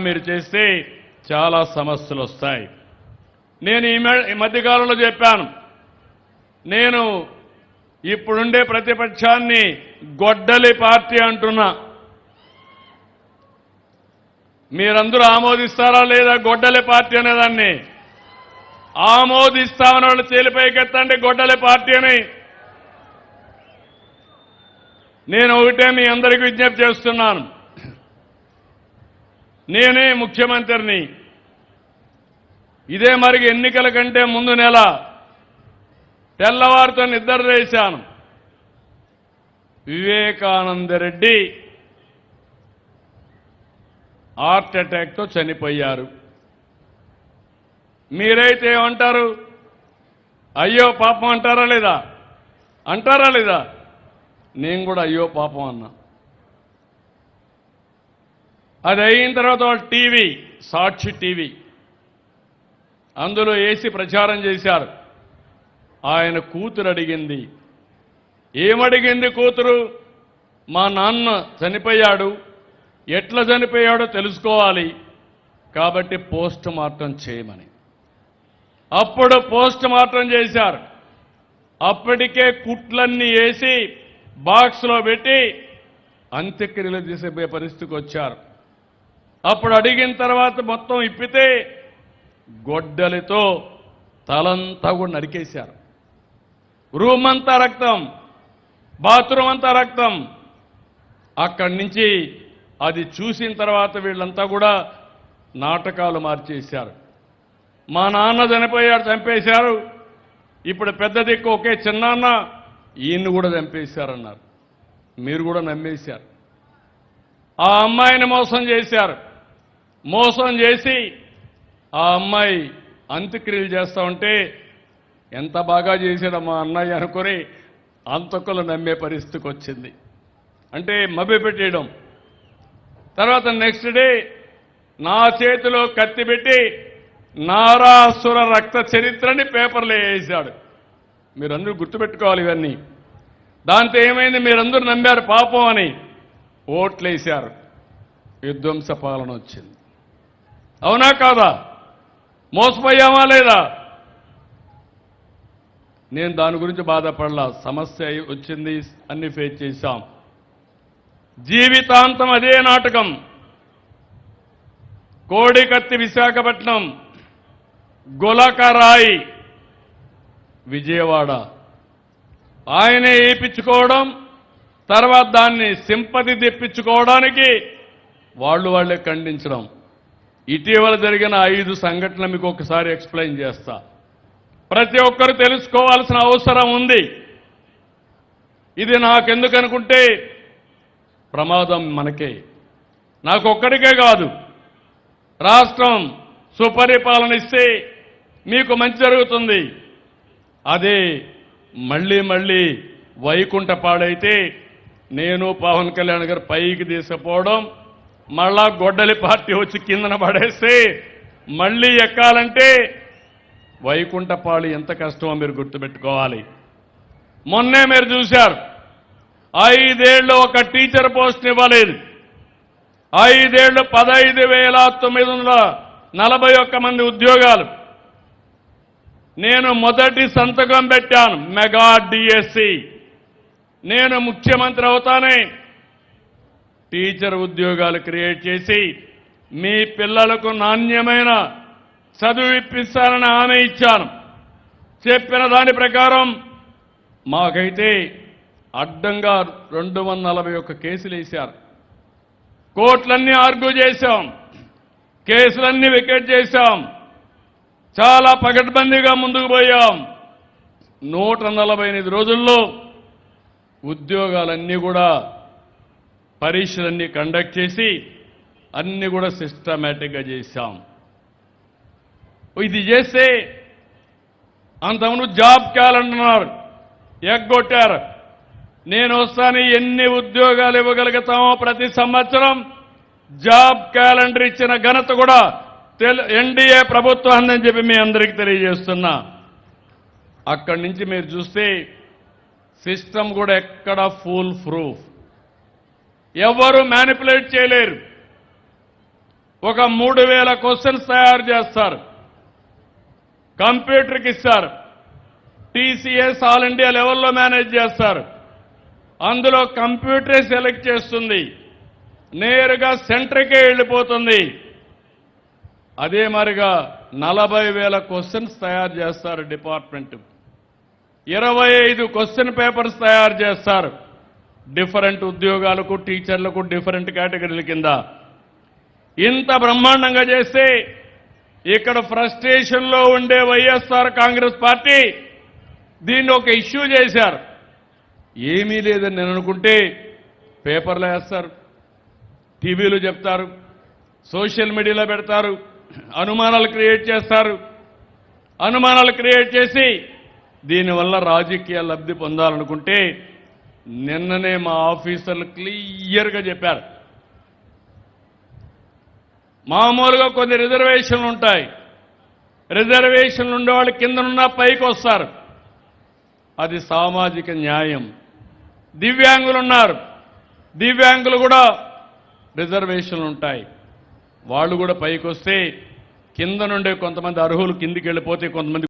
మీరు చేస్తే చాలా సమస్యలు వస్తాయి. నేను ఈ మధ్యకాలంలో చెప్పాను, నేను ఇప్పుడుండే ప్రతిపక్షాన్ని గొడ్డలి పార్టీ అంటున్నా. మీరందరూ ఆమోదిస్తారా లేదా? గొడ్డలి పార్టీ అనేదాన్ని ఆమోదిస్తామని వాళ్ళు తేలిపైకెత్తండి గొడ్డలి పార్టీ అని. నేను ఒకటే మీ అందరికీ విజ్ఞప్తి చేస్తున్నాను, నేనే ముఖ్యమంత్రిని. ఇదే మరి ఎన్నికల కంటే ముందు నెల తెల్లవారితో నిద్ర చేశాను. వివేకానంద రెడ్డి హార్ట్ అటాక్తో చనిపోయారు. మీరైతే ఏమంటారు? అయ్యో పాపం అంటారా లేదా? అంటారా లేదా? నేను కూడా అయ్యో పాపం అన్నా. అది అయిన తర్వాత వాళ్ళు టీవీ, సాక్షి టీవీ, అందులో వేసి ప్రచారం చేశారు. ఆయన కూతురు అడిగింది. ఏమడిగింది కూతురు? మా నాన్న చనిపోయాడు, ఎట్లా చనిపోయాడో తెలుసుకోవాలి, కాబట్టి పోస్ట్ మార్టం చేయమని. అప్పుడు పోస్ట్ మార్టం చేశారు. అప్పటికే కుట్లన్నీ వేసి బాక్స్లో పెట్టి అంత్యక్రియలు చేసే పరిస్థితికి వచ్చారు. అప్పుడు అడిగిన తర్వాత మొత్తం ఇప్పితే గొడ్డలితో తలంతా కూడా నరికేశారు. రూమ్ అంతా రక్తం, బాత్రూమ్ అంతా రక్తం. అక్కడి నుంచి అది చూసిన తర్వాత వీళ్ళంతా కూడా నాటకాలు మార్చేశారు. మా నాన్న చనిపోయాడు, చంపేశారు. ఇప్పుడు పెద్ద దిక్కు ఒకే చిన్నాన్న, ఈయన్ని కూడా చంపేశారన్నారు. మీరు కూడా నమ్మేశారు. ఆ అమ్మాయిని మోసం చేశారు. మోసం చేసి ఆ అమ్మాయి అంత్యక్రియలు చేస్తా ఉంటే ఎంత బాగా చేశాడు మా అన్నయ్య అనుకుని అంతకులు నమ్మే పరిస్థితికి వచ్చింది. అంటే మభ్యపెట్టేయడం. తర్వాత నెక్స్ట్ డే నా చేతిలో కత్తి పెట్టి నారాసుర రక్త చరిత్రని పేపర్లో వేసాడు. మీరందరూ గుర్తుపెట్టుకోవాలి ఇవన్నీ. దాంతో ఏమైంది? మీరందరూ నమ్మారు పాపం అని, ఓట్లేశారు. విధ్వంస పాలన వచ్చింది. అవునా కాదా? మోసపోయామా లేదా? నేను దాని గురించి బాధపడలా. సమస్య వచ్చింది, అన్ని ఫేస్ చేశాం. జీవితాంతం అదే నాటకం. కోడికత్తి విశాఖపట్నం, గులకరాయి విజయవాడ, ఆయనే వేయించుకోవడం, తర్వాత దాన్ని సింపతి తెప్పించుకోవడానికి వాళ్ళే ఖండించడం. ఇటీవల జరిగిన 5 సంఘటనలు మీకు ఒకసారి ఎక్స్ప్లెయిన్ చేస్తా. ప్రతి ఒక్కరు తెలుసుకోవాల్సిన అవసరం ఉంది. ఇది నాకెందుకనుకుంటే ప్రమాదం మనకే, నాకొక్కడికే కాదు. రాష్ట్రం సుపరిపాలన ఇస్తే మీకు మంచి జరుగుతుంది. అదే మళ్ళీ వైకుంఠ పాడైతే నేను పవన్ కళ్యాణ్ గారు పైకి తీసుకుపోవడం, మళ్ళా గొడ్డలి పార్టీ వచ్చి కిందన పడేస్తే మళ్ళీ ఎక్కాలంటే వైకుంఠపాళి ఎంత కష్టమో మీరు గుర్తుపెట్టుకోవాలి. మొన్నే మీరు చూశారు, 5 ఏళ్ళు ఒక టీచర్ పోస్ట్ ఇవ్వలేదు. 5 ఏళ్ళు 15,941 మంది ఉద్యోగాలు. నేను మొదటి సంతకం పెట్టాను మెగా డిఎస్సి. నేను ముఖ్యమంత్రి అవుతానే టీచర్ ఉద్యోగాలు క్రియేట్ చేసి మీ పిల్లలకు నాణ్యమైన చదువు ఇప్పిస్తానని హామీ ఇచ్చాను. చెప్పిన దాని ప్రకారం మాకైతే అడ్డంగా 241 కేసులు వేశారు. కోర్టులన్నీ ఆర్గ్యూ చేశాం, కేసులన్నీ వికెట్ చేశాం. చాలా పకడ్బందీగా ముందుకు పోయాం. 148 రోజుల్లో ఉద్యోగాలన్నీ కూడా పరీక్షలన్నీ కండక్ట్ చేసి అన్ని కూడా సిస్టమేటిక్గా చేశాం. ఇది చేస్తే అంతకుముందు జాబ్ క్యాలెండర్ ఎగ్గొట్టారు. నేను వస్తాను, ఎన్ని ఉద్యోగాలు ఇవ్వగలుగుతామో ప్రతి సంవత్సరం జాబ్ క్యాలెండర్ ఇచ్చిన ఘనత కూడా ఎన్డీఏ ప్రభుత్వం అని చెప్పి మీ అందరికీ తెలియజేస్తున్నా. అక్కడి నుంచి మీరు చూస్తే సిస్టమ్ కూడా ఎక్కడ ఫుల్ ప్రూఫ్, ఎవరు మ్యానిపులేట్ చేయలేరు. ఒక 3000 క్వశ్చన్స్ తయారు చేస్తారు, కంప్యూటర్కి ఇస్తారు, టీసీఎస్ ఆల్ ఇండియా లెవెల్లో మేనేజ్ చేస్తారు. అందులో కంప్యూటరే సెలెక్ట్ చేస్తుంది, నేరుగా సెంటర్కే వెళ్ళిపోతుంది. అదే మరిగా 40,000 క్వశ్చన్స్ తయారు చేస్తారు డిపార్ట్మెంట్, 25 క్వశ్చన్ పేపర్స్ తయారు చేస్తారు. డిఫరెంట్ ఉద్యోగాలకు, టీచర్లకు డిఫరెంట్ కేటగిరీల కింద ఇంత బ్రహ్మాండంగా చేస్తే ఇక్కడ ఫ్రస్ట్రేషన్లో ఉండే వైఎస్ఆర్ కాంగ్రెస్ పార్టీ దీన్ని ఒక ఇష్యూ చేశారు. ఏమీ లేదని నేను అనుకుంటే పేపర్లో వేస్తారు, టీవీలు చెప్తారు, సోషల్ మీడియాలో పెడతారు, అనుమానాలు క్రియేట్ చేస్తారు. అనుమానాలు క్రియేట్ చేసి దీనివల్ల రాజకీయ లబ్ధి పొందాలనుకుంటే నిన్ననే మా ఆఫీసర్లు క్లియర్గా చెప్పారు. మామూలుగా కొన్ని రిజర్వేషన్లు ఉంటాయి, రిజర్వేషన్లు ఉండేవాళ్ళు కిందనున్న పైకి వస్తారు, అది సామాజిక న్యాయం. దివ్యాంగులు ఉన్నారు, దివ్యాంగులు కూడా రిజర్వేషన్లు ఉంటాయి, వాళ్ళు కూడా పైకి వస్తే కింద నుండే కొంతమంది అర్హులు కిందికి వెళ్ళిపోతే కొంతమంది